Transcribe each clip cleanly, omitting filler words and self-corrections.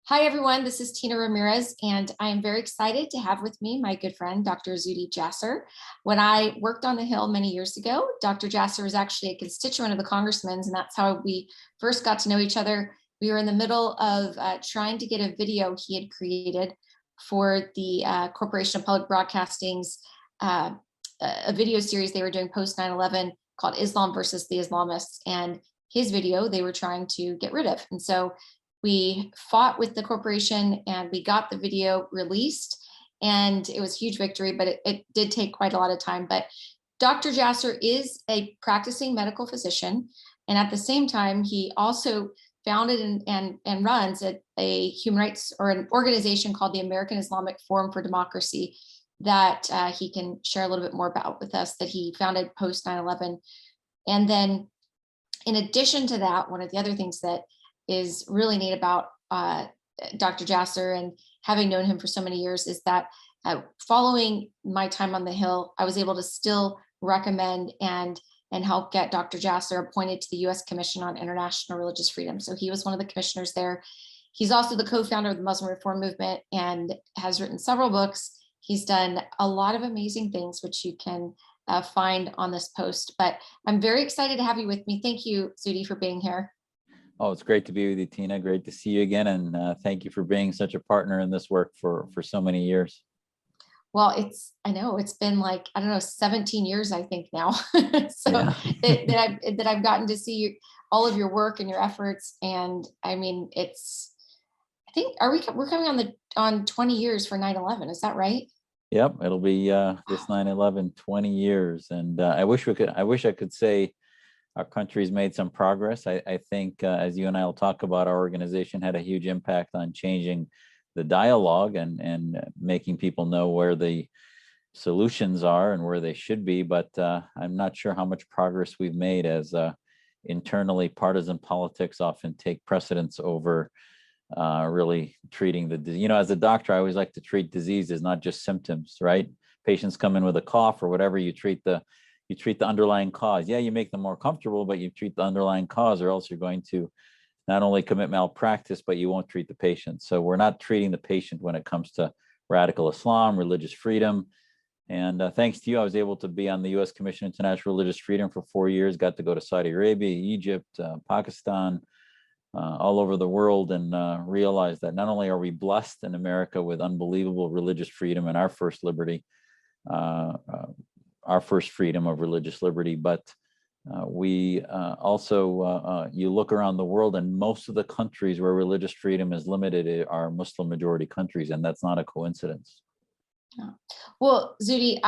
Hi, everyone. This is Tina Ramirez, and I am very excited to have with me my good friend, Dr. Zuhdi Jasser. When I worked on the Hill many years ago, Dr. Jasser was actually a constituent of the congressman's, and that's how we first got to know each other. We were in the middle of trying to get a video he had created for the Corporation of Public Broadcasting's a video series they were doing post 9/11 called Islam versus the Islamists. And his video they were trying to get rid of. And so we fought with the corporation and we got the video released, and it was a huge victory, but it did take quite a lot of time. But Dr. Jasser is a practicing medical physician, and at the same time he also founded and runs a human rights or an organization called the American Islamic Forum for Democracy that he can share a little bit more about with us, that he founded post 9/11. And then in addition to that, one of the other things that is really neat about Dr. Jasser, and having known him for so many years, is that following my time on the Hill, I was able to still recommend and help get Dr. Jasser appointed to the U.S. Commission on International Religious Freedom. So he was one of the commissioners there. He's also the co-founder of the Muslim Reform Movement and has written several books. He's done a lot of amazing things, which you can find on this post. But I'm very excited to have you with me. Thank you, Zudhi, for being here. Oh, it's great to be with you, Tina. Great to see you again. And thank you for being such a partner in this work for so many years. Well, I know it's been like, I don't know, 17 years, I think now. So Yeah. that I've gotten to see all of your work and your efforts. And I mean, I think, we're coming on 20 years for 9/11. Is that right? Yep. It'll be this 9/11, 20 years. And I wish I could say our country's made some progress. I think, as you and I will talk about, our organization had a huge impact on changing the dialogue and making people know where the solutions are and where they should be. But I'm not sure how much progress we've made, as internally partisan politics often take precedence over really treating the disease. As a doctor, I always like to treat diseases, not just symptoms, right? Patients come in with a cough or whatever, you treat the underlying cause. Yeah, you make them more comfortable, but you treat the underlying cause, or else you're going to not only commit malpractice, but you won't treat the patient. So we're not treating the patient when it comes to radical Islam, religious freedom. And thanks to you, I was able to be on the U.S. Commission on International Religious Freedom for 4 years, got to go to Saudi Arabia, Egypt, Pakistan, all over the world, and realize that not only are we blessed in America with unbelievable religious freedom and our first liberty, our first freedom of religious liberty, but we also, you look around the world, and most of the countries where religious freedom is limited are Muslim majority countries, and that's not a coincidence. Well, Zudhi,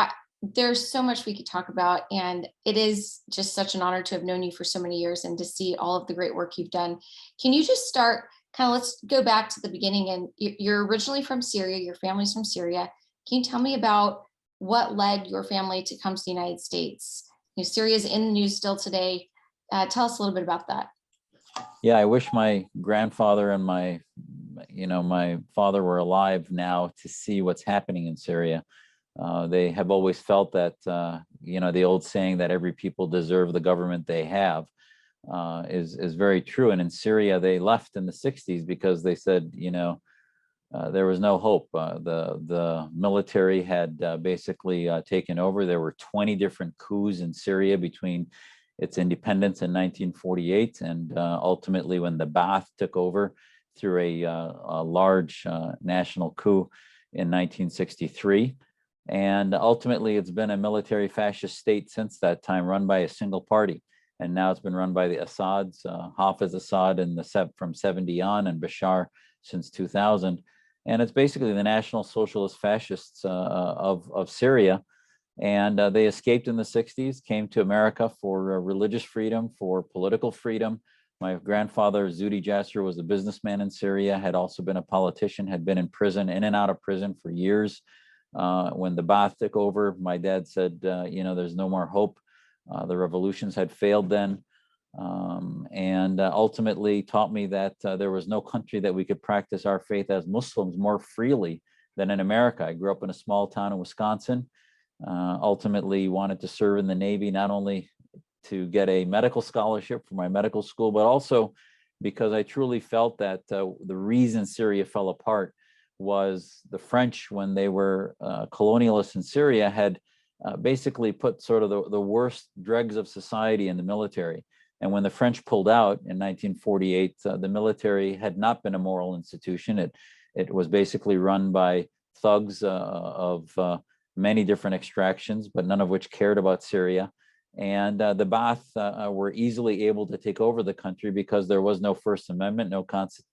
there's so much we could talk about, and it is just such an honor to have known you for so many years and to see all of the great work you've done. Can you just start, let's go back to the beginning, and you're originally from Syria, your family's from Syria. Can you tell me about what led your family to come to the United States? Syria is in the news still today. Tell us a little bit about that. Yeah, I wish my grandfather and my father were alive now to see what's happening in Syria. They have always felt that, the old saying that every people deserve the government they have is very true. And in Syria, they left in the 60s because they said, there was no hope. The military had basically taken over. There were 20 different coups in Syria between its independence in 1948 and ultimately when the Baath took over through a large national coup in 1963. And ultimately, it's been a military fascist state since that time, run by a single party. And now it's been run by the Assads, Hafiz Assad from 70 on, and Bashar since 2000. And it's basically the National Socialist Fascists of Syria. And they escaped in the 60s, came to America for religious freedom, for political freedom. My grandfather, Zuhdi Jasser, was a businessman in Syria, had also been a politician, had been in prison, in and out of prison for years. When the Baath took over, my dad said, there's no more hope. The revolutions had failed then. And ultimately taught me that there was no country that we could practice our faith as Muslims more freely than in America. I grew up in a small town in Wisconsin, ultimately wanted to serve in the Navy, not only to get a medical scholarship for my medical school, but also because I truly felt that the reason Syria fell apart was the French, when they were colonialists in Syria, had basically put sort of the worst dregs of society in the military. And when the French pulled out in 1948, the military had not been a moral institution. It was basically run by thugs of many different extractions, but none of which cared about Syria. And the Baath were easily able to take over the country because there was no First Amendment,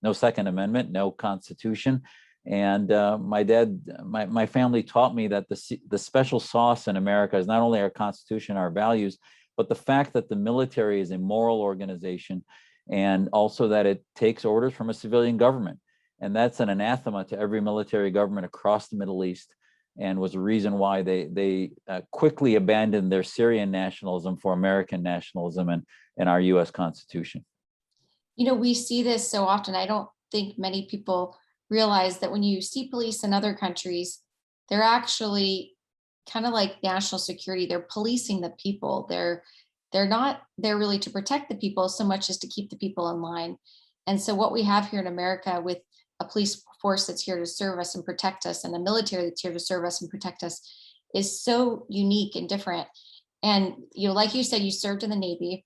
no Second Amendment, no Constitution. And my family taught me that the special sauce in America is not only our Constitution, our values, but the fact that the military is a moral organization, and also that it takes orders from a civilian government. And that's an anathema to every military government across the Middle East, and was a reason why they quickly abandoned their Syrian nationalism for American nationalism and our US Constitution. You know, we see this so often. I don't think many people realize that when you see police in other countries, they're actually kind of like national security. They're policing the people. They're not there really to protect the people so much as to keep the people in line. And so what we have here in America, with a police force that's here to serve us and protect us, and the military that's here to serve us and protect us, is so unique and different. And like you said, you served in the Navy,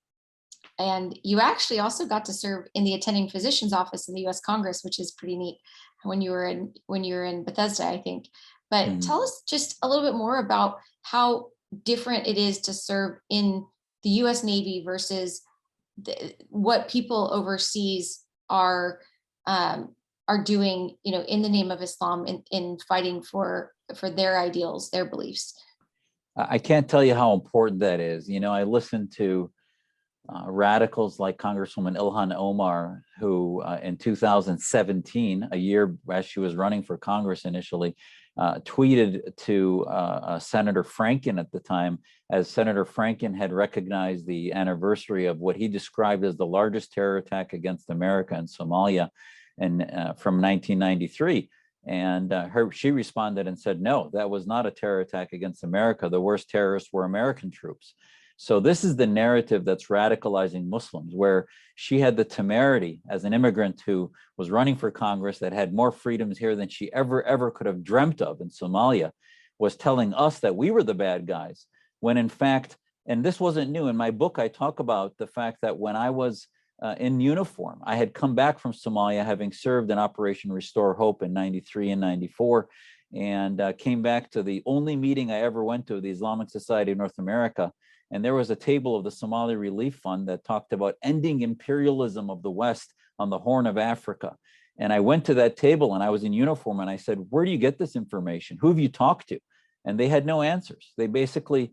and you actually also got to serve in the attending physician's office in the U.S. Congress, which is pretty neat, when you were in Bethesda, I think. But tell us just a little bit more about how different it is to serve in the U.S. Navy versus what people overseas are doing, in the name of Islam, in fighting for their ideals, their beliefs. I can't tell you how important that is. I listened to radicals like Congresswoman Ilhan Omar, who in 2017, a year as she was running for Congress initially, tweeted to Senator Franken at the time, as Senator Franken had recognized the anniversary of what he described as the largest terror attack against America in Somalia from 1993. And she responded and said, no, that was not a terror attack against America. The worst terrorists were American troops. So this is the narrative that's radicalizing Muslims, where she had the temerity as an immigrant who was running for Congress, that had more freedoms here than she ever could have dreamt of in Somalia, was telling us that we were the bad guys, when in fact, and this wasn't new. In my book, I talk about the fact that when I was in uniform, I had come back from Somalia, having served in Operation Restore Hope in 93 and 94, and came back to the only meeting I ever went to, the Islamic Society of North America. And there was a table of the Somali Relief Fund that talked about ending imperialism of the West on the Horn of Africa. And I went to that table, and I was in uniform, and I said, where do you get this information? Who have you talked to? And they had no answers. They basically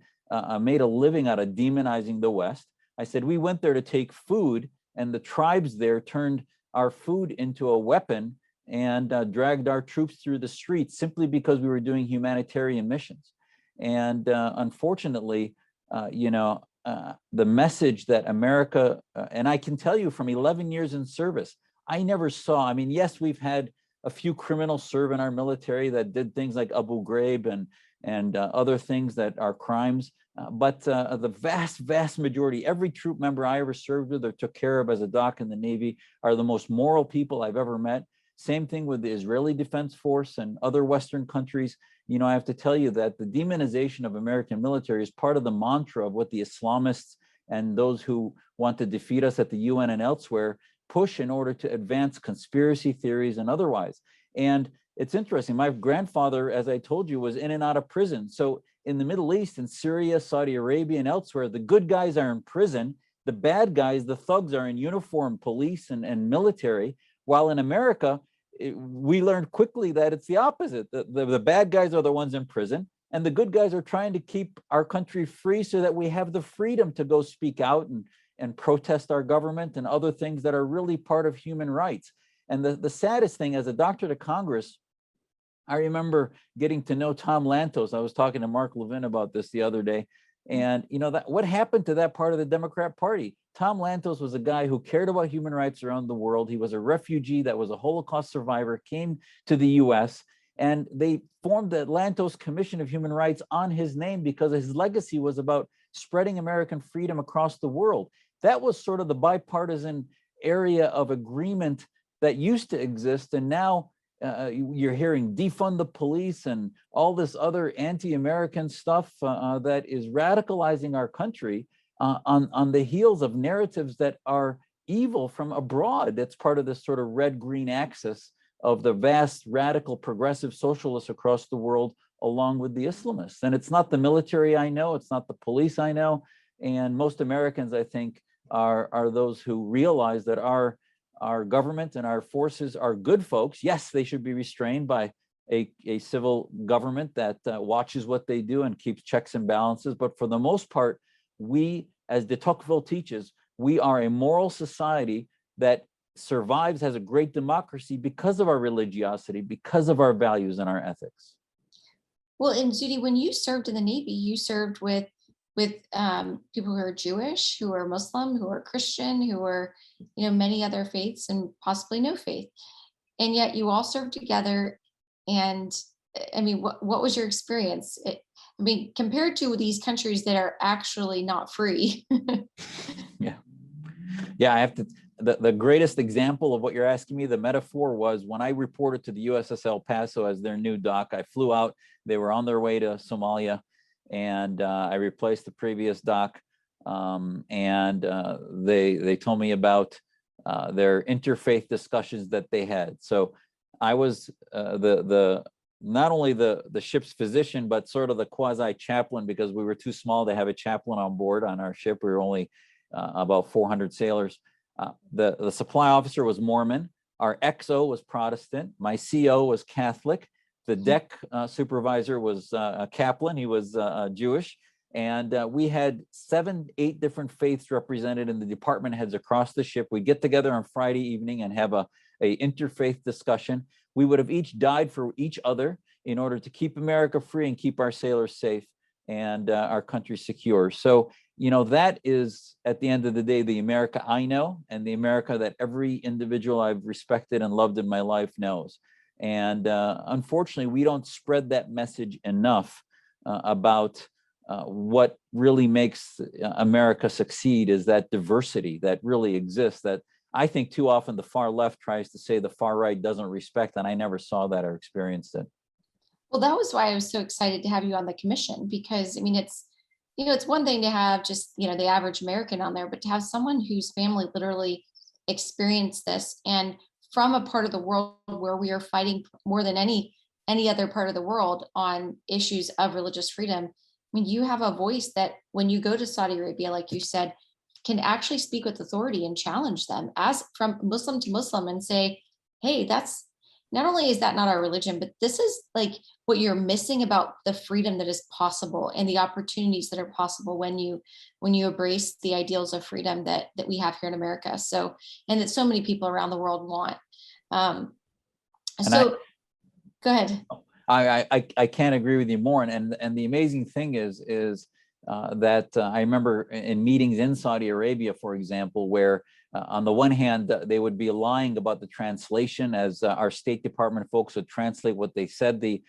made a living out of demonizing the West. I said, we went there to take food, and the tribes there turned our food into a weapon and dragged our troops through the streets simply because we were doing humanitarian missions. And unfortunately, the message that America, and I can tell you from 11 years in service, I never saw, yes, we've had a few criminals serve in our military that did things like Abu Ghraib and other things that are crimes. But the vast majority, every troop member I ever served with or took care of as a doc in the Navy, are the most moral people I've ever met. Same thing with the Israeli Defense Force and other Western countries. I have to tell you that the demonization of American military is part of the mantra of what the Islamists and those who want to defeat us at the UN and elsewhere push in order to advance conspiracy theories and otherwise. And it's interesting. My grandfather, as I told you, was in and out of prison. So in the Middle East, in Syria, Saudi Arabia, and elsewhere, the good guys are in prison. The bad guys, the thugs, are in uniform, police and military. While in America, we learned quickly that it's the opposite. The bad guys are the ones in prison, and the good guys are trying to keep our country free so that we have the freedom to go speak out and protest our government and other things that are really part of human rights. And the saddest thing, as a doctor to Congress, I remember getting to know Tom Lantos. I was talking to Mark Levin about this the other day. And that what happened to that part of the Democrat Party? Tom Lantos was a guy who cared about human rights around the world. He was a refugee that was a Holocaust survivor, came to the US, and they formed the Lantos Commission of Human Rights on his name because his legacy was about spreading American freedom across the world. That was sort of the bipartisan area of agreement that used to exist, and now you're hearing defund the police and all this other anti-American stuff that is radicalizing our country on the heels of narratives that are evil from abroad. That's part of this sort of red-green axis of the vast radical progressive socialists across the world, along with the Islamists. And it's not the military I know, it's not the police I know, and most Americans, I think, are those who realize that our government and our forces are good folks. Yes, they should be restrained by a civil government that watches what they do and keeps checks and balances. But for the most part, we, as de Tocqueville teaches, we are a moral society that survives as a great democracy because of our religiosity, because of our values and our ethics. Well, and Zudhi, when you served in the Navy, you served with people who are Jewish, who are Muslim, who are Christian, who are, many other faiths and possibly no faith. And yet you all served together. And I mean, what was your experience? Compared to these countries that are actually not free. Yeah, I have to, the greatest example of what you're asking me, the metaphor was when I reported to the USS El Paso as their new dock. I flew out, they were on their way to Somalia, and I replaced the previous dock. They told me about their interfaith discussions that they had. So I was not only the ship's physician, but sort of the quasi chaplain, because we were too small to have a chaplain on board on our ship. We were only about 400 sailors. The supply officer was Mormon. Our XO was Protestant. My CO was Catholic. The deck supervisor was a Kaplan. He was Jewish. And we had 7-8 different faiths represented in the department heads across the ship. We get together on Friday evening and have a interfaith discussion. We would have each died for each other in order to keep America free and keep our sailors safe and our country secure. So, that is, at the end of the day, the America I know, and the America that every individual I've respected and loved in my life knows. And unfortunately, we don't spread that message enough about what really makes America succeed, is that diversity that really exists, that I think too often the far left tries to say the far right doesn't respect, and I never saw that or experienced it. Well, that was why I was so excited to have you on the commission, because it's one thing to have just, the average American on there, but to have someone whose family literally experienced this, and from a part of the world where we are fighting more than any other part of the world on issues of religious freedom. You have a voice that when you go to Saudi Arabia, like you said, can actually speak with authority and challenge them as from Muslim to Muslim and say, hey, that's not only is that not our religion, but this is like what you're missing about the freedom that is possible and the opportunities that are possible when you embrace the ideals of freedom that we have here in America. So, and that so many people around the world want. Go ahead. I can't agree with you more. And the amazing thing is that I remember in meetings in Saudi Arabia, for example, where on the one hand, they would be lying about the translation, as our State Department folks would translate what they said the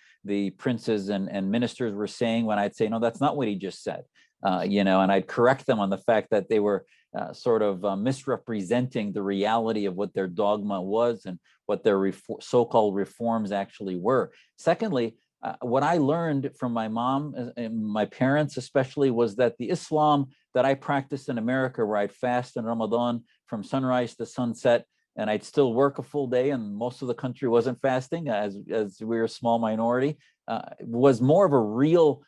princes and ministers were saying, when I'd say, no, that's not what he just said. And I'd correct them on the fact that they were sort of misrepresenting the reality of what their dogma was and what their so-called reforms actually were. Secondly, what I learned from my mom and my parents especially was that the Islam that I practiced in America, where I'd fast in Ramadan from sunrise to sunset, and I'd still work a full day, and most of the country wasn't fasting, as we were a small minority, was more of a real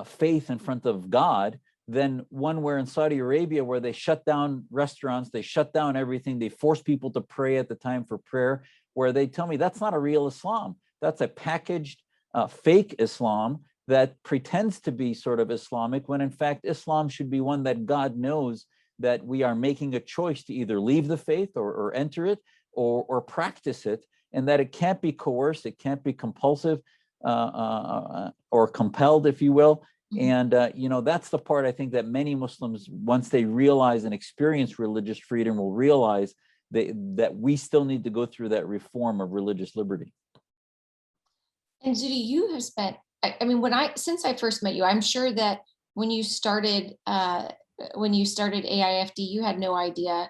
faith in front of God than one where in Saudi Arabia, where they shut down restaurants, they shut down everything, they force people to pray at the time for prayer, where they tell me that's not a real Islam. That's a packaged fake Islam that pretends to be sort of Islamic, when in fact Islam should be one that God knows that we are making a choice to either leave the faith or enter it or practice it, and that it can't be coerced, it can't be compulsive or compelled, if you will. And that's the part I think that many Muslims, once they realize and experience religious freedom, will realize that we still need to go through that reform of religious liberty. And Zudhi, you have spent, since I first met you, I'm sure that when you started AIFD, you had no idea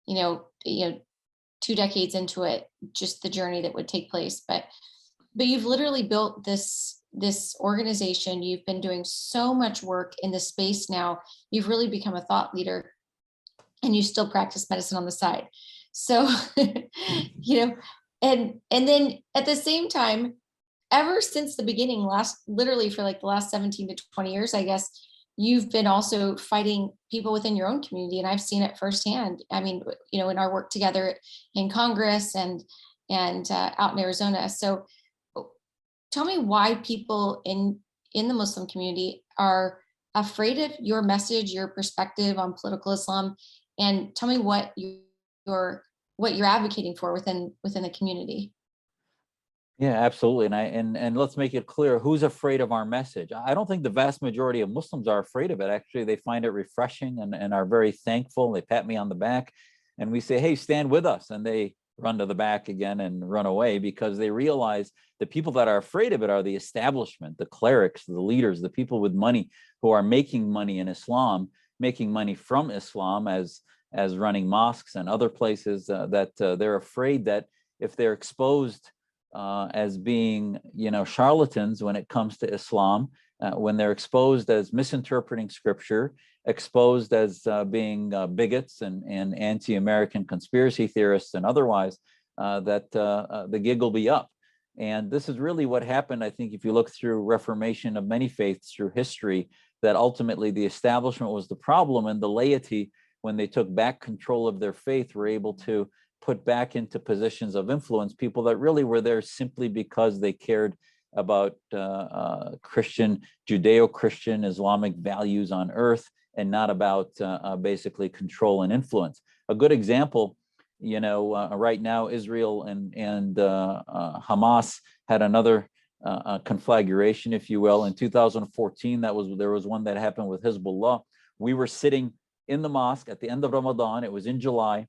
2 decades into it, just the journey that would take place. But you've literally built this organization. You've been doing so much work in this space now. You've really become a thought leader, and you still practice medicine on the side. So, and then at the same time, ever since the beginning, literally for like the last 17 to 20 years, I guess, you've been also fighting people within your own community. And I've seen it firsthand. I mean, in our work together in Congress and out in Arizona. So tell me why people in the Muslim community are afraid of your message, your perspective on political Islam, and tell me what you're advocating for within the community. Yeah, absolutely. And let's make it clear, who's afraid of our message? I don't think the vast majority of Muslims are afraid of it. Actually, they find it refreshing and are very thankful. They pat me on the back and we say, hey, stand with us. And they run to the back again and run away, because they realize the people that are afraid of it are the establishment, the clerics, the leaders, the people with money who are making money in Islam, making money from Islam as running mosques and other places, that they're afraid that if they're exposed as being, charlatans when it comes to Islam, when they're exposed as misinterpreting scripture, exposed as being bigots and anti-American conspiracy theorists and otherwise, that the gig will be up. And this is really what happened, I think, if you look through reformation of many faiths through history, that ultimately the establishment was the problem, and the laity, when they took back control of their faith, were able to put back into positions of influence people that really were there simply because they cared about Christian, Judeo-Christian, Islamic values on earth, and not about basically control and influence. A good example, right now, Israel and Hamas had another conflagration, if you will. In 2014, there was one that happened with Hezbollah. We were sitting in the mosque at the end of Ramadan. It was in July.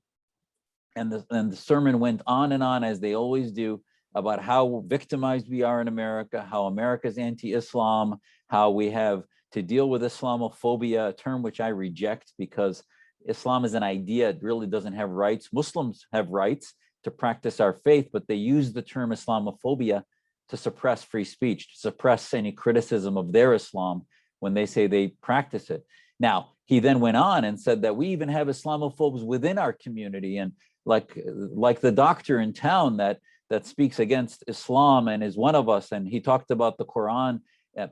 And the sermon went on and on, as they always do, about how victimized we are in America, how America's anti-Islam, how we have to deal with Islamophobia, a term which I reject, because Islam is an idea. It really doesn't have rights. Muslims have rights to practice our faith, but they use the term Islamophobia to suppress free speech, to suppress any criticism of their Islam when they say they practice it. Now, he then went on and said that we even have Islamophobes within our community, and like the doctor in town that speaks against Islam and is one of us. And he talked about the Quran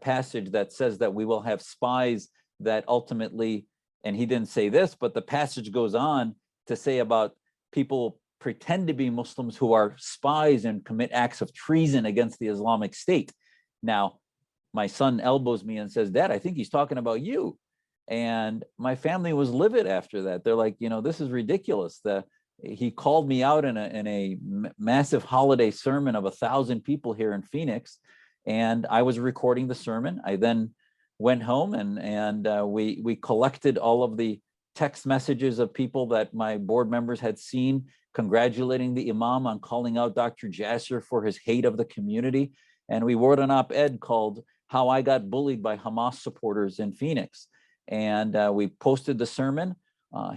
passage that says that we will have spies that ultimately, and he didn't say this, but the passage goes on to say about people pretend to be Muslims who are spies and commit acts of treason against the Islamic State. Now, my son elbows me and says, Dad, I think he's talking about you. And my family was livid after that. They're like, this is ridiculous. He called me out in a massive holiday sermon of 1,000 people here in Phoenix, and I was recording the sermon. I then went home and we collected all of the text messages of people that my board members had seen, congratulating the imam on calling out Dr. Jasser for his hate of the community. And we wrote an op-ed called "How I Got Bullied by Hamas Supporters in Phoenix." And we posted the sermon.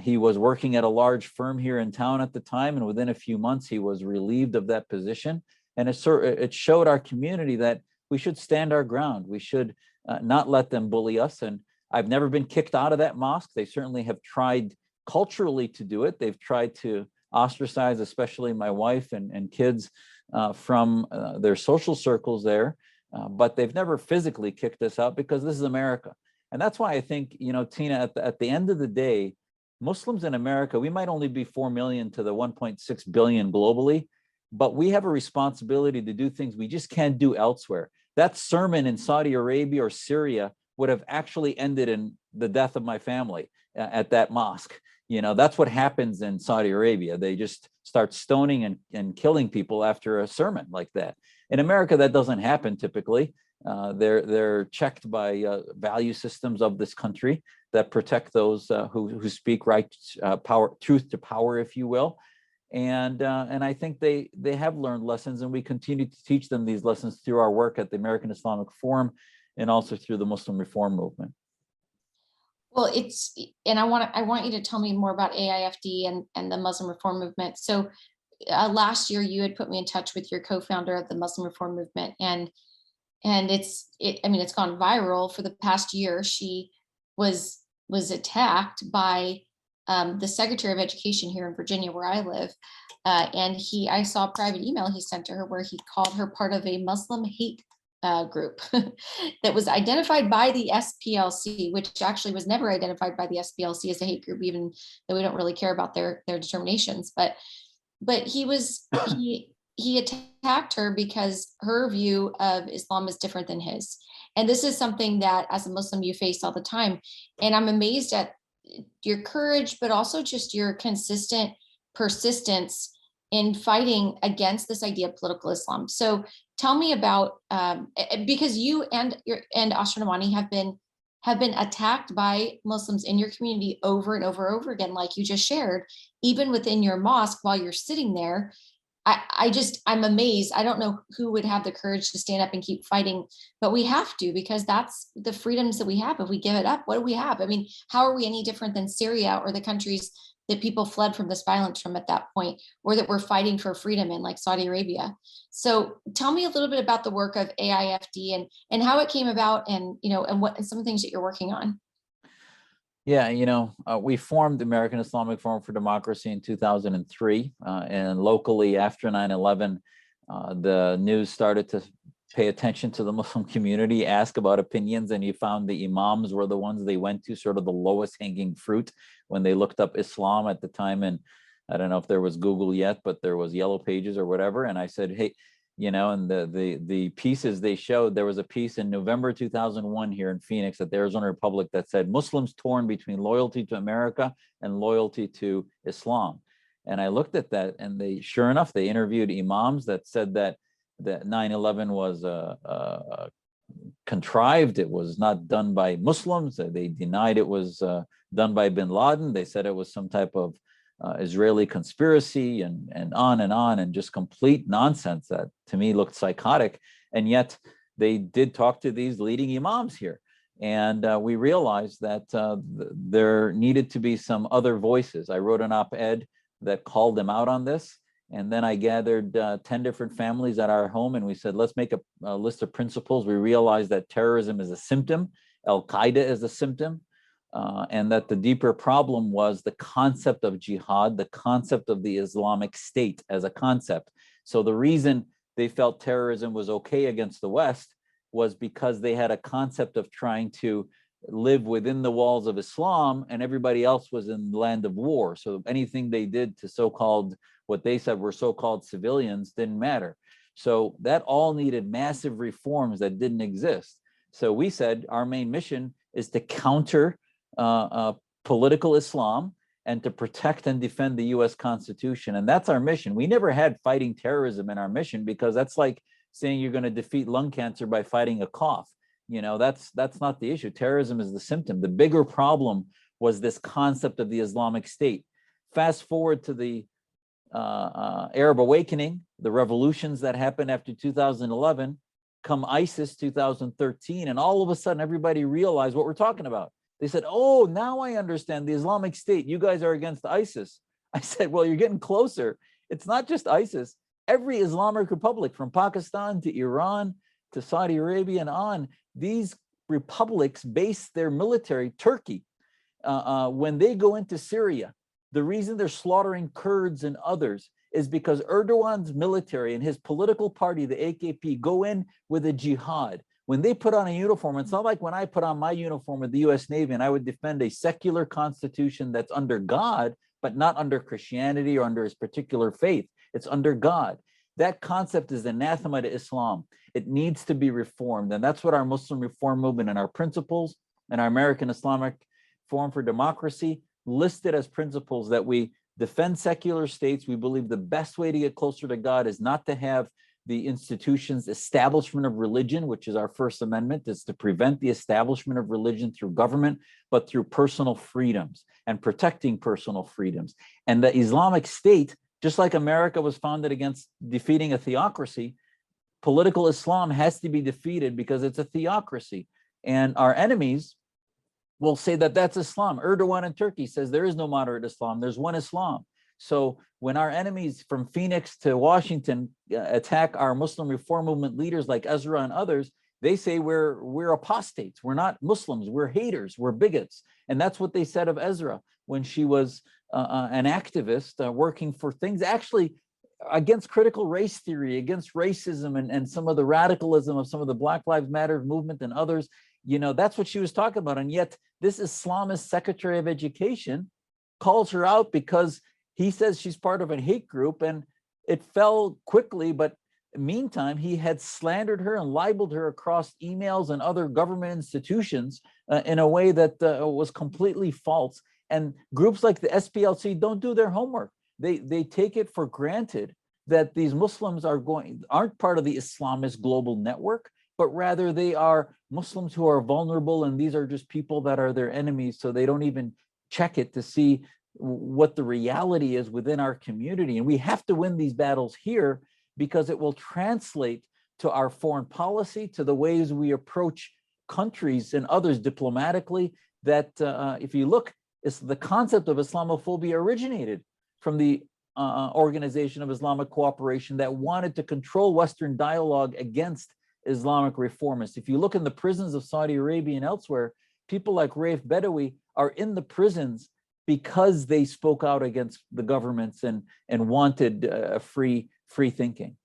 He was working at a large firm here in town at the time, and within a few months, he was relieved of that position. And it showed our community that we should stand our ground. We should not let them bully us. And I've never been kicked out of that mosque. They certainly have tried culturally to do it. They've tried to ostracize, especially my wife and kids, from their social circles there. But they've never physically kicked us out, because this is America. And that's why I think, Tina, at the end of the day, Muslims in America, we might only be 4 million to the 1.6 billion globally, but we have a responsibility to do things we just can't do elsewhere. That sermon in Saudi Arabia or Syria would have actually ended in the death of my family at that mosque. That's what happens in Saudi Arabia. They just start stoning and killing people after a sermon like that. In America, that doesn't happen typically. They're checked by value systems of this country that protect those who speak truth to power, if you will. And I think they have learned lessons, and we continue to teach them these lessons through our work at the American Islamic Forum and also through the Muslim Reform Movement. Well, and I want you to tell me more about AIFD and the Muslim Reform Movement. So last year you had put me in touch with your co-founder of the Muslim Reform Movement, and I mean, it's gone viral for the past year. She was attacked by the Secretary of Education here in Virginia, where I live. And I saw a private email he sent to her where he called her part of a Muslim hate group that was identified by the SPLC, which actually was never identified by the SPLC as a hate group, even though we don't really care about their determinations. But he attacked her because her view of Islam is different than his. And this is something that as a Muslim you face all the time. And I'm amazed at your courage, but also just your consistent persistence in fighting against this idea of political Islam. So tell me about, because you and Ashra Nomani have been attacked by Muslims in your community over and over again, like you just shared, even within your mosque while you're sitting there. I'm amazed. I don't know who would have the courage to stand up and keep fighting, but we have to, because that's the freedoms that we have. If we give it up, what do we have? I mean, how are we any different than Syria or the countries that people fled from this violence from at that point, or that we're fighting for freedom in, like Saudi Arabia? So tell me a little bit about the work of AIFD and how it came about, and and some things that you're working on. Yeah, we formed the American Islamic Forum for Democracy in 2003, and locally after 9/11, the news started to pay attention to the Muslim community, ask about opinions, and you found the imams were the ones they went to, sort of the lowest hanging fruit when they looked up Islam at the time. And I don't know if there was Google yet, but there was Yellow Pages or whatever. And I said, hey, and the pieces they showed, there was a piece in November 2001 here in Phoenix at the Arizona Republic that said Muslims torn between loyalty to America and loyalty to Islam. And I looked at that, and sure enough, they interviewed imams that said that 9/11 was contrived. It was not done by Muslims. They denied it was done by bin Laden. They said it was some type of Israeli conspiracy and on, and just complete nonsense that to me looked psychotic. And yet they did talk to these leading imams here. And we realized that there needed to be some other voices. I wrote an op-ed that called them out on this. And then I gathered 10 different families at our home, and we said, let's make a list of principles. We realized that terrorism is a symptom, Al-Qaeda is a symptom, and that the deeper problem was the concept of jihad, the concept of the Islamic State as a concept. So the reason they felt terrorism was okay against the West was because they had a concept of trying to live within the walls of Islam, and everybody else was in the land of war. So anything they did to so-called, what they said were so-called civilians, didn't matter. So that all needed massive reforms that didn't exist. So we said our main mission is to counter political Islam and to protect and defend the US Constitution. And that's our mission. We never had fighting terrorism in our mission, because that's like saying you're going to defeat lung cancer by fighting a cough. That's not the issue. Terrorism is the symptom. The bigger problem was this concept of the Islamic State. Fast forward to the Arab awakening, the revolutions that happened after 2011, come ISIS 2013, and all of a sudden everybody realized what we're talking about. They said, oh, now I understand the Islamic State. You guys are against ISIS. I said, well, you're getting closer. It's not just ISIS. Every Islamic republic, from Pakistan to Iran to Saudi Arabia and on, these republics base their military, Turkey, when they go into Syria, the reason they're slaughtering Kurds and others is because Erdogan's military and his political party, the AKP, go in with a jihad. When they put on a uniform, it's not like when I put on my uniform with the US Navy and I would defend a secular constitution that's under God, but not under Christianity or under his particular faith. It's under God. That concept is anathema to Islam. It needs to be reformed. And that's what our Muslim Reform Movement and our principles and our American Islamic Forum for Democracy listed as principles, that we defend secular states. We believe the best way to get closer to God is not to have the institution's establishment of religion, which is our First Amendment, is to prevent the establishment of religion through government, but through personal freedoms and protecting personal freedoms. And the Islamic State, just like America was founded against defeating a theocracy, political Islam has to be defeated because it's a theocracy. And our enemies will say that that's Islam. Erdogan in Turkey says there is no moderate Islam. There's one Islam. So when our enemies from Phoenix to Washington attack our Muslim reform movement leaders like Ezra and others, they say we're apostates. We're not Muslims. We're haters. We're bigots. And that's what they said of Ezra when she was an activist working for things actually against critical race theory, against racism and some of the radicalism of some of the Black Lives Matter movement and others. You know, that's what she was talking about. And yet this Islamist Secretary of Education calls her out because he says she's part of a hate group, and it fell quickly. But meantime, he had slandered her and libeled her across emails and other government institutions in a way that was completely false. And groups like the SPLC don't do their homework. They take it for granted that these Muslims aren't part of the Islamist global network, but rather they are Muslims who are vulnerable, and these are just people that are their enemies. So they don't even check it to see what the reality is within our community. And we have to win these battles here because it will translate to our foreign policy, to the ways we approach countries and others diplomatically. That if you look, it's the concept of Islamophobia originated from the Organization of Islamic Cooperation that wanted to control Western dialogue against Islamic reformists. If you look in the prisons of Saudi Arabia and elsewhere, people like Raif Badawi are in the prisons because they spoke out against the governments and wanted free thinking.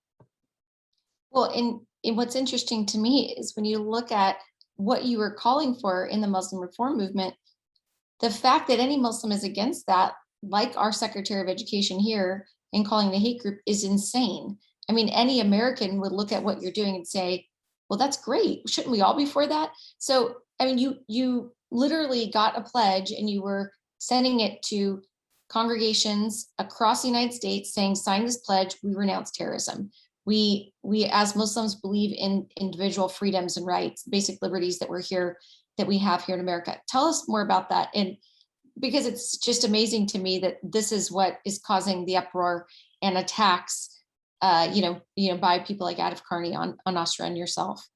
Well, and what's interesting to me is when you look at what you were calling for in the Muslim reform movement, the fact that any Muslim is against that, like our Secretary of Education here, and calling the hate group, is insane. I mean, any American would look at what you're doing and say, well, that's great. Shouldn't we all be for that? So, I mean, you literally got a pledge and you were sending it to congregations across the United States saying, sign this pledge, we renounce terrorism. We as Muslims believe in individual freedoms and rights, basic liberties that we have here in America. Tell us more about that. And because it's just amazing to me that this is what is causing the uproar and attacks, by people like Adif Karni on Nasra and yourself.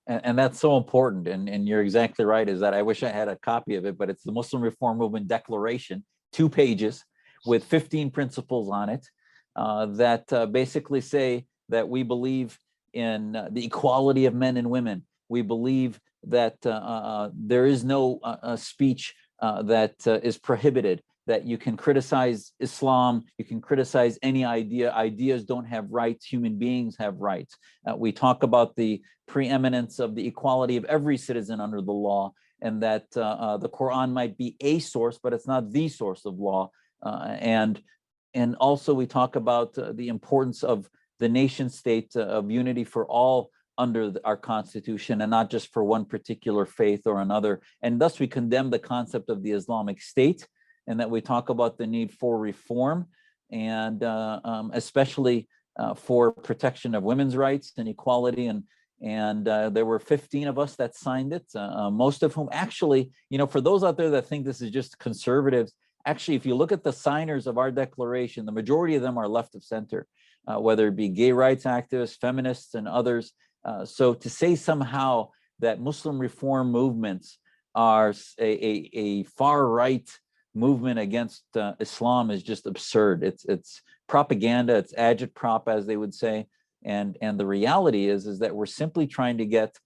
And that's so important. And you're exactly right, is that I wish I had a copy of it, but it's the Muslim Reform Movement Declaration, 2 pages with 15 principles on it that basically say that we believe in the equality of men and women. We believe that there is no speech that is prohibited, that you can criticize Islam, you can criticize any idea. Ideas don't have rights, human beings have rights. We talk about the preeminence of the equality of every citizen under the law, and that the Quran might be a source, but it's not the source of law. And also we talk about the importance of the nation state of unity for all under our Constitution, and not just for one particular faith or another. And thus we condemn the concept of the Islamic State, and that we talk about the need for reform, and especially for protection of women's rights and equality. And there were 15 of us that signed it, most of whom actually, for those out there that think this is just conservatives, actually, if you look at the signers of our declaration, the majority of them are left of center, whether it be gay rights activists, feminists, and others. So to say somehow that Muslim reform movements are a far-right movement against Islam is just absurd. It's propaganda, it's agitprop, as they would say. And the reality is that we're simply trying to get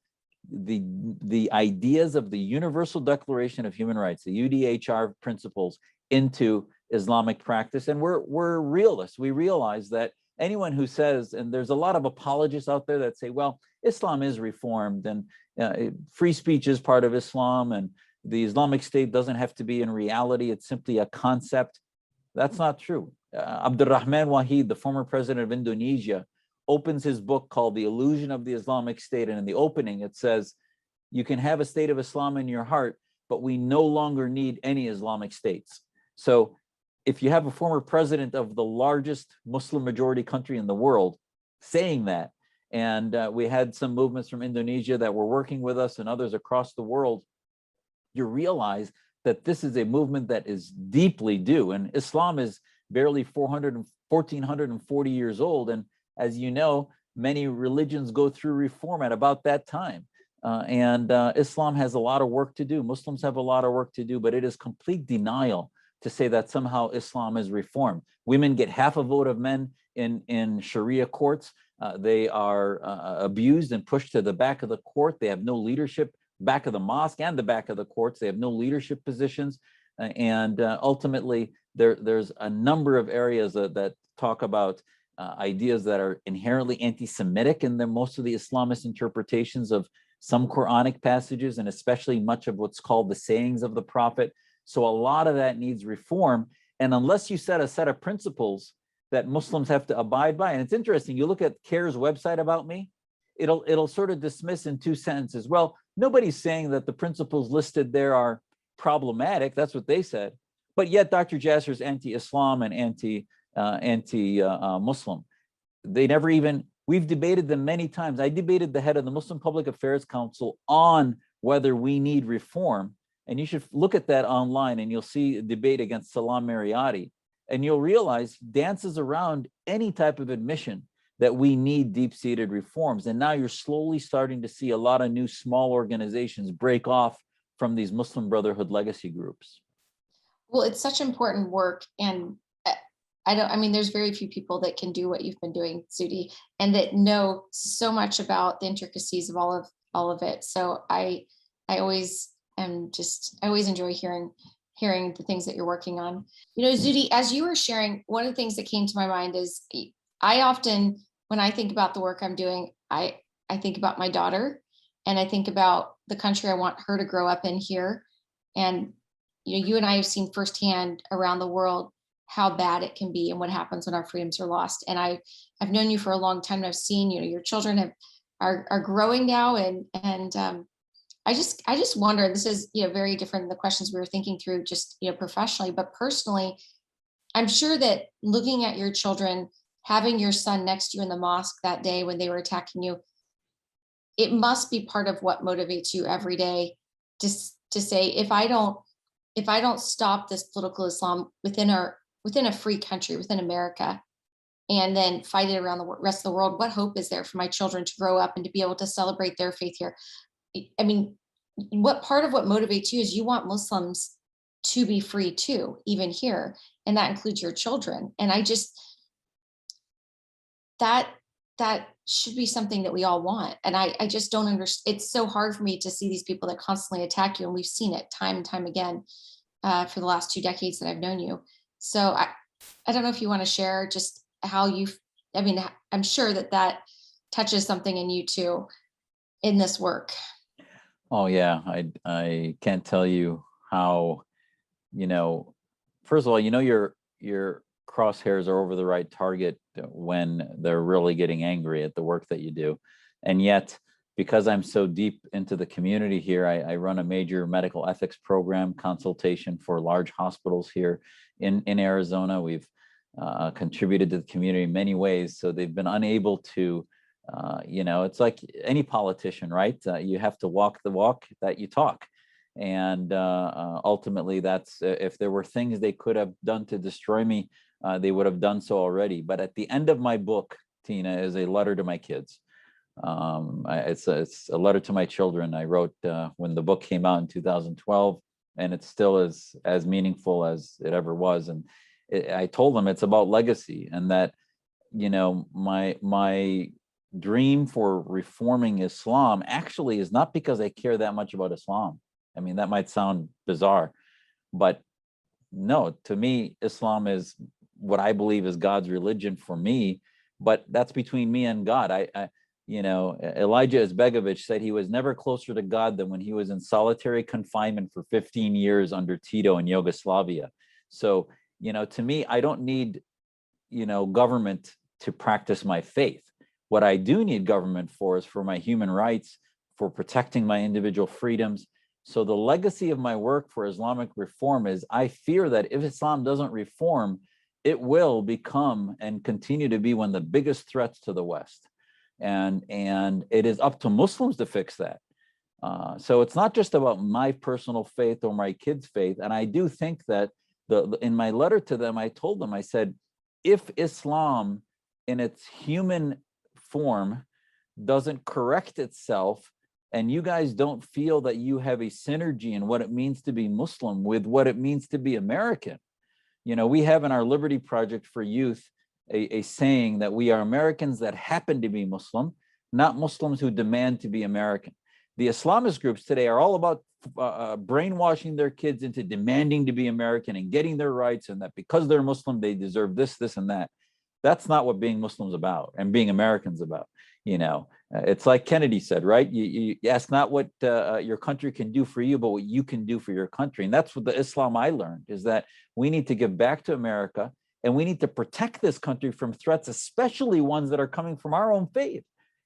the ideas of the Universal Declaration of Human Rights, the UDHR principles, into Islamic practice. And we're realists. We realize that anyone who says, and there's a lot of apologists out there that say, well, Islam is reformed and free speech is part of Islam, and the Islamic State doesn't have to be in reality, it's simply a concept. That's not true. Abdurrahman Wahid, the former president of Indonesia, opens his book called The Illusion of the Islamic State, and in the opening it says, you can have a state of Islam in your heart, but we no longer need any Islamic states. So if you have a former president of the largest Muslim majority country in the world saying that, and we had some movements from Indonesia that were working with us and others across the world, you realize that this is a movement that is deeply due. And Islam is barely 1,440 years old. And as you know, many religions go through reform at about that time. Islam has a lot of work to do. Muslims have a lot of work to do, but it is complete denial to say that somehow Islam is reformed. Women get half a vote of men in Sharia courts. They are abused and pushed to the back of the court. They have no leadership, back of the mosque and the back of the courts. They have no leadership positions. Ultimately, there's a number of areas that talk about ideas that are inherently anti-Semitic in most of the Islamist interpretations of some Quranic passages, and especially much of what's called the sayings of the Prophet. So a lot of that needs reform. And unless you set a set of principles that Muslims have to abide by, and it's interesting, you look at CARE's website about me, it'll sort of dismiss in two sentences. Well, nobody's saying that the principles listed there are problematic. That's what they said. But yet Dr. Jasser is anti-Islam and anti-Muslim. They never even, we've debated them many times. I debated the head of the Muslim Public Affairs Council on whether we need reform. And you should look at that online and you'll see a debate against Salam Mariotti. And you'll realize dances around any type of admission that we need deep-seated reforms. And now you're slowly starting to see a lot of new small organizations break off from these Muslim Brotherhood legacy groups. Well, it's such important work. And I mean, there's very few people that can do what you've been doing, Zudhi, and that know so much about the intricacies of all of it. So I always enjoy hearing the things that you're working on. You know, Zudhi, as you were sharing, one of the things that came to my mind is I often, when I think about the work I'm doing, I think about my daughter, and I think about the country I want her to grow up in here. And, you know, you and I have seen firsthand around the world how bad it can be and what happens when our freedoms are lost. And I've known you for a long time, and I've seen, you know, your children are growing now, and I just wonder, this is, you know, very different than the questions we were thinking through just, you know, professionally, but personally, I'm sure that looking at your children, having your son next to you in the mosque that day when they were attacking you, it must be part of what motivates you every day to say, if I don't stop this political Islam within a free country, within America, and then fight it around the rest of the world, what hope is there for my children to grow up and to be able to celebrate their faith here? I mean, what part of what motivates you is you want Muslims to be free too, even here. And that includes your children. And I just, that should be something that we all want. And I just don't understand. It's so hard for me to see these people that constantly attack you. And we've seen it time and time again for the last 2 decades that I've known you. So I don't know if you want to share just how I'm sure that touches something in you too, in this work. Oh yeah, I can't tell you how, you know, first of all, you know, your crosshairs are over the right target when they're really getting angry at the work that you do. And yet, because I'm so deep into the community here, I run a major medical ethics program consultation for large hospitals here in Arizona. We've contributed to the community in many ways. So they've been unable to, you know, it's like any politician, right? You have to walk the walk that you talk. And ultimately, that's if there were things they could have done to destroy me, they would have done so already. But at the end of my book, Tina, is a letter to my kids. It's a letter to my children I wrote when the book came out in 2012, and it still is as meaningful as it ever was. And I told them it's about legacy, and that, you know, my dream for reforming Islam actually is not because I care that much about Islam. I mean, that might sound bizarre, but no, to me, Islam is what I believe is God's religion for me, but that's between me and God. You know, Elijah Izbegovich said he was never closer to God than when he was in solitary confinement for 15 years under Tito in Yugoslavia. So, you know, to me, I don't need, you know, government to practice my faith. What I do need government for is for my human rights, for protecting my individual freedoms. So the legacy of my work for Islamic reform is I fear that if Islam doesn't reform, it will become and continue to be one of the biggest threats to the West. And it is up to Muslims to fix that. So it's not just about my personal faith or my kids' faith. And I do think that in my letter to them, I told them, I said, if Islam in its human form doesn't correct itself and you guys don't feel that you have a synergy in what it means to be Muslim with what it means to be American. You know, we have in our Liberty Project for Youth a saying that we are Americans that happen to be Muslim, not Muslims who demand to be American. The Islamist groups today are all about brainwashing their kids into demanding to be American and getting their rights, and that because they're Muslim, they deserve this, this, and that. That's not what being Muslim's about and being Americans about. You know, it's like Kennedy said, right? You ask not what your country can do for you, but what you can do for your country. And that's what the Islam I learned, is that we need to give back to America, and we need to protect this country from threats, especially ones that are coming from our own faith.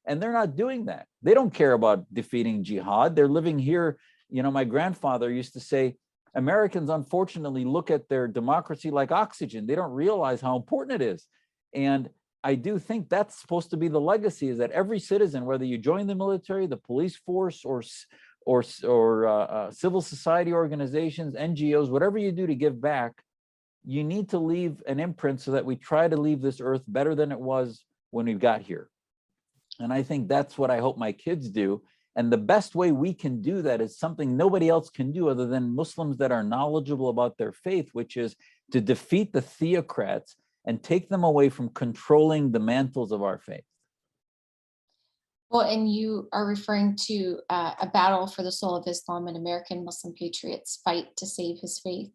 And they're not doing that. They don't care about defeating jihad. They're living here. You know, my grandfather used to say, Americans unfortunately look at their democracy like oxygen. They don't realize how important it is. And I do think that's supposed to be the legacy, is that every citizen, whether you join the military, the police force, or civil society organizations, NGOs, whatever you do to give back, you need to leave an imprint so that we try to leave this earth better than it was when we got here. And I think that's what I hope my kids do. And the best way we can do that is something nobody else can do other than Muslims that are knowledgeable about their faith, which is to defeat the theocrats and take them away from controlling the mantles of our faith. Well, and you are referring to a battle for the soul of Islam, and American Muslim patriots fight to save his faith.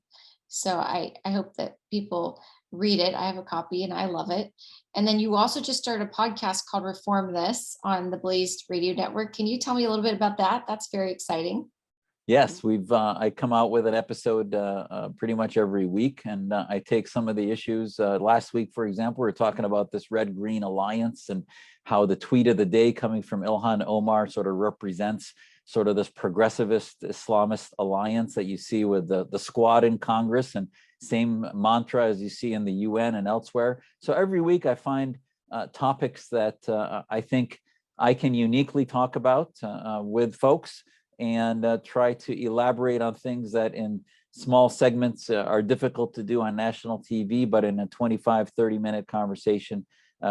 So I hope that people read it. I have a copy and I love it. And then you also just started a podcast called Reform This on the Blazed Radio Network. Can you tell me a little bit about that? That's very exciting. Yes, I come out with an episode pretty much every week, and I take some of the issues. Last week, for example, we were talking about this red-green alliance and how the tweet of the day coming from Ilhan Omar sort of represents sort of this progressivist Islamist alliance that you see with the squad in Congress, and same mantra as you see in the UN and elsewhere. So every week I find topics that I think I can uniquely talk about with folks, and try to elaborate on things that in small segments are difficult to do on national TV, but in a 25-30-minute conversation,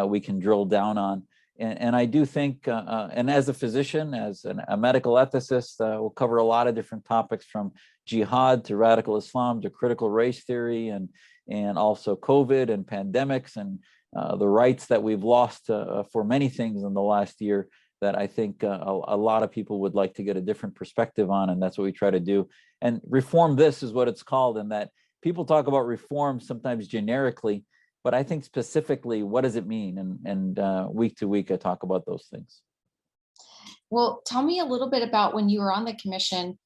we can drill down on. And I do think, and as a physician, as a medical ethicist, we'll cover a lot of different topics, from jihad to radical Islam to critical race theory, and also COVID and pandemics, and the rights that we've lost for many things in the last year, that I think a lot of people would like to get a different perspective on, and that's what we try to do. And Reform This is what it's called, and that people talk about reform sometimes generically, but I think specifically, what does it mean? And week to week, I talk about those things. Well, tell me a little bit about when you were on the commission,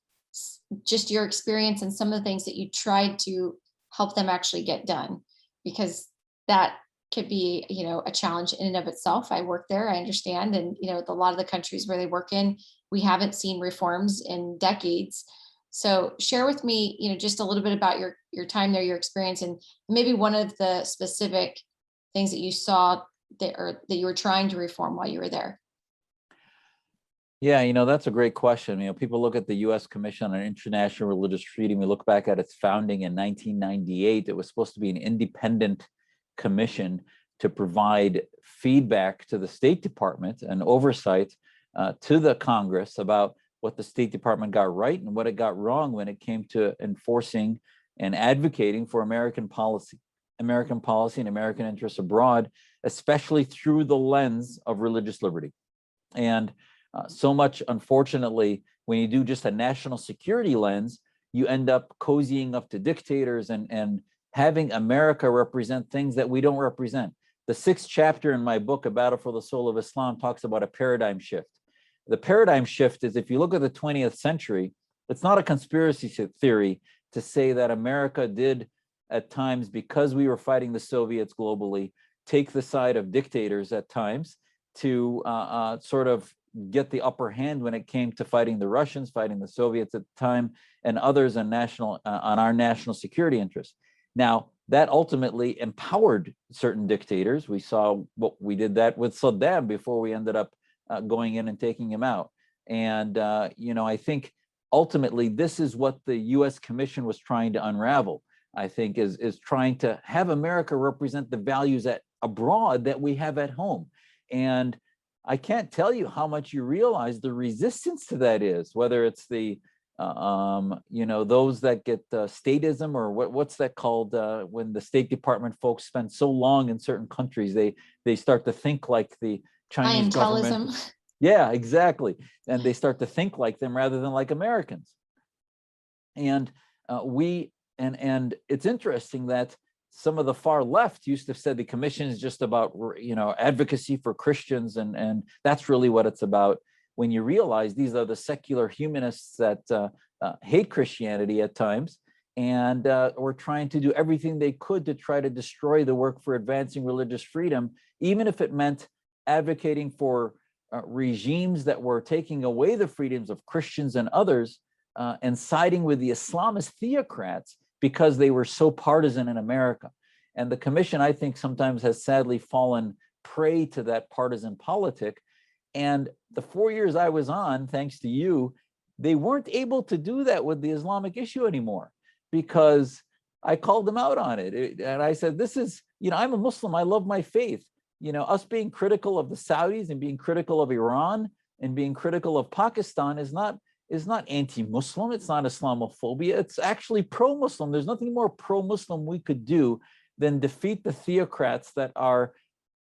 just your experience and some of the things that you tried to help them actually get done, because that could be, a challenge in and of itself. I work there, I understand. And, a lot of the countries where they work in, we haven't seen reforms in decades. So share with me, just a little bit about your time there, your experience, and maybe one of the specific things that you saw that you were trying to reform while you were there. Yeah, that's a great question. People look at the U.S. Commission on International Religious Freedom. We look back at its founding in 1998. It was supposed to be an independent commission to provide feedback to the State Department and oversight to the Congress about what the State Department got right and what it got wrong when it came to enforcing and advocating for American policy and American interests abroad, especially through the lens of religious liberty. And so much, unfortunately, when you do just a national security lens, you end up cozying up to dictators and having America represent things that we don't represent. The 6th chapter in my book, A Battle for the Soul of Islam, talks about a paradigm shift. The paradigm shift is, if you look at the 20th century, it's not a conspiracy theory to say that America did at times, because we were fighting the Soviets globally, take the side of dictators at times to sort of get the upper hand when it came to fighting the Russians, fighting the Soviets at the time, and others on our national security interests. Now, that ultimately empowered certain dictators. We saw what we did that with Saddam before we ended up going in and taking him out. And, I think ultimately this is what the U.S. Commission was trying to unravel, I think, is trying to have America represent the values abroad that we have at home. And I can't tell you how much you realize the resistance to that is, whether it's the, those that get statism, or what's that called, when the State Department folks spend so long in certain countries, they start to think like the Chinese government. Clientelism. Yeah, exactly. And they start to think like them rather than like Americans. And and it's interesting that some of the far left used to have said the commission is just about, advocacy for Christians, and that's really what it's about. When you realize these are the secular humanists that hate Christianity at times, and were trying to do everything they could to try to destroy the work for advancing religious freedom, even if it meant advocating for regimes that were taking away the freedoms of Christians and others, and siding with the Islamist theocrats because they were so partisan in America. And the commission, I think, sometimes has sadly fallen prey to that partisan politic. And the 4 years I was on, thanks to you, they weren't able to do that with the Islamic issue anymore, because I called them out on it. And I said, this is, I'm a Muslim, I love my faith. Us being critical of the Saudis and being critical of Iran and being critical of Pakistan is not anti-Muslim. It's not Islamophobia. It's actually pro-Muslim. There's nothing more pro-Muslim we could do than defeat the theocrats that are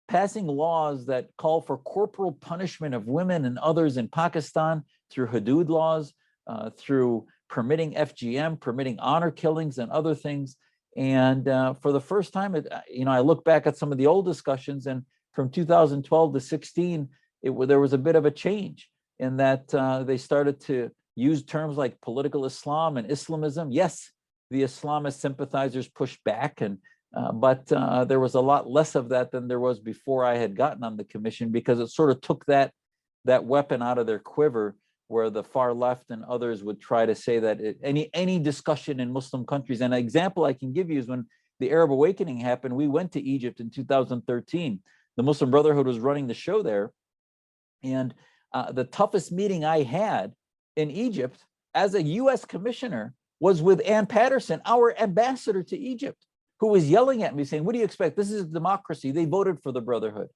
passing laws that call for corporal punishment of women and others in Pakistan through hudud laws, through permitting FGM, permitting honor killings and other things. And for the first time, I look back at some of the old discussions, and from 2012 to 16, there was a bit of a change in that they started to use terms like political Islam and Islamism. Yes, the Islamist sympathizers pushed back, but there was a lot less of that than there was before I had gotten on the commission, because it sort of took that weapon out of their quiver, where the far left and others would try to say that any discussion in Muslim countries. And an example I can give you is when the Arab Awakening happened, we went to Egypt in 2013. The Muslim Brotherhood was running the show there. And the toughest meeting I had in Egypt as a US commissioner was with Ann Patterson, our ambassador to Egypt, who was yelling at me saying, what do you expect? This is a democracy. They voted for the Brotherhood.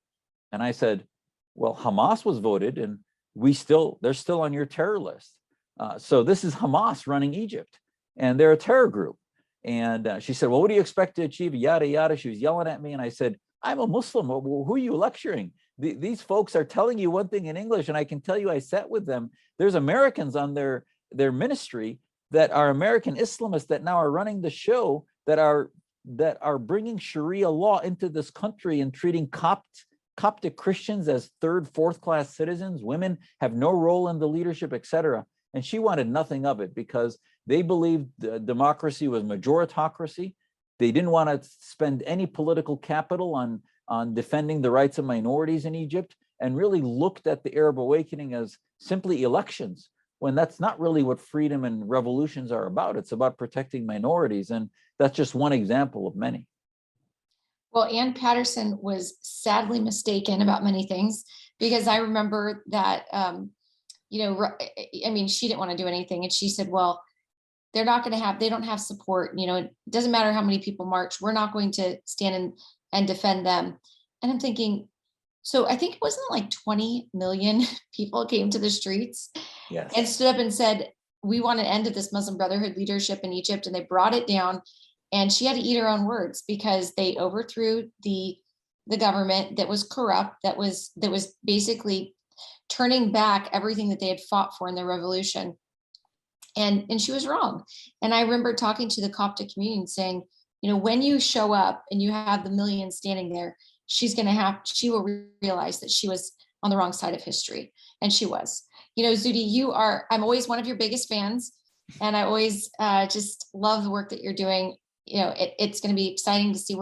And I said, well, Hamas was voted, and they're still on your terror list. So this is Hamas running Egypt, and they're a terror group. And she said, well, what do you expect to achieve? Yada, yada. She was yelling at me. And I said, I'm a Muslim. Who are you lecturing? These folks are telling you one thing in English, and I can tell you I sat with them. There's Americans on their ministry that are American Islamists that now are running the show, that are bringing Sharia law into this country and treating Coptic Christians as third, fourth class citizens. Women have no role in the leadership, etc. And she wanted nothing of it, because they believed democracy was majoritocracy. They didn't want to spend any political capital on defending the rights of minorities in Egypt, and really looked at the Arab Awakening as simply elections, when that's not really what freedom and revolutions are about. It's about protecting minorities. And that's just one example of many. Well, Ann Patterson was sadly mistaken about many things, because I remember that, she didn't want to do anything. And she said, well, they don't have support. It doesn't matter how many people march. We're not going to stand and defend them. And I'm thinking, so I think it wasn't like 20 million people came to the streets. Yes. And stood up and said, we want an end to this Muslim Brotherhood leadership in Egypt. And they brought it down. And she had to eat her own words, because they overthrew the government that was corrupt, that was basically turning back everything that they had fought for in the revolution. And she was wrong. And I remember talking to the Coptic community and saying, when you show up and you have the millions standing there, she will realize that she was on the wrong side of history. And she was. Zudhi, I'm always one of your biggest fans. And I always just love the work that you're doing. It's going to be exciting to see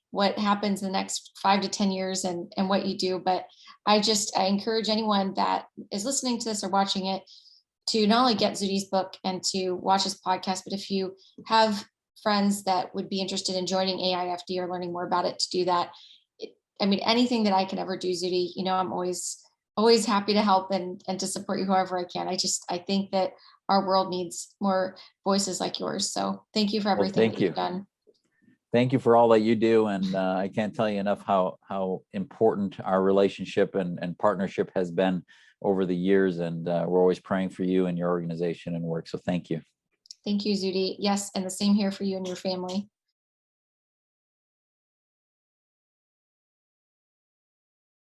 what happens in the next 5 to 10 years and what you do. But I encourage anyone that is listening to this or watching it to not only get Zudhi's book and to watch his podcast, but if you have friends that would be interested in joining AIFD or learning more about it, to do that. Anything that I can ever do, Zudhi, I'm always happy to help and to support you however I can. I think that our world needs more voices like yours. So thank you for everything that you've done. Thank you for all that you do. And I can't tell you enough how important our relationship and partnership has been over the years. And we're always praying for you and your organization and work. So thank you. Thank you, Zudhi. Yes, and the same here for you and your family.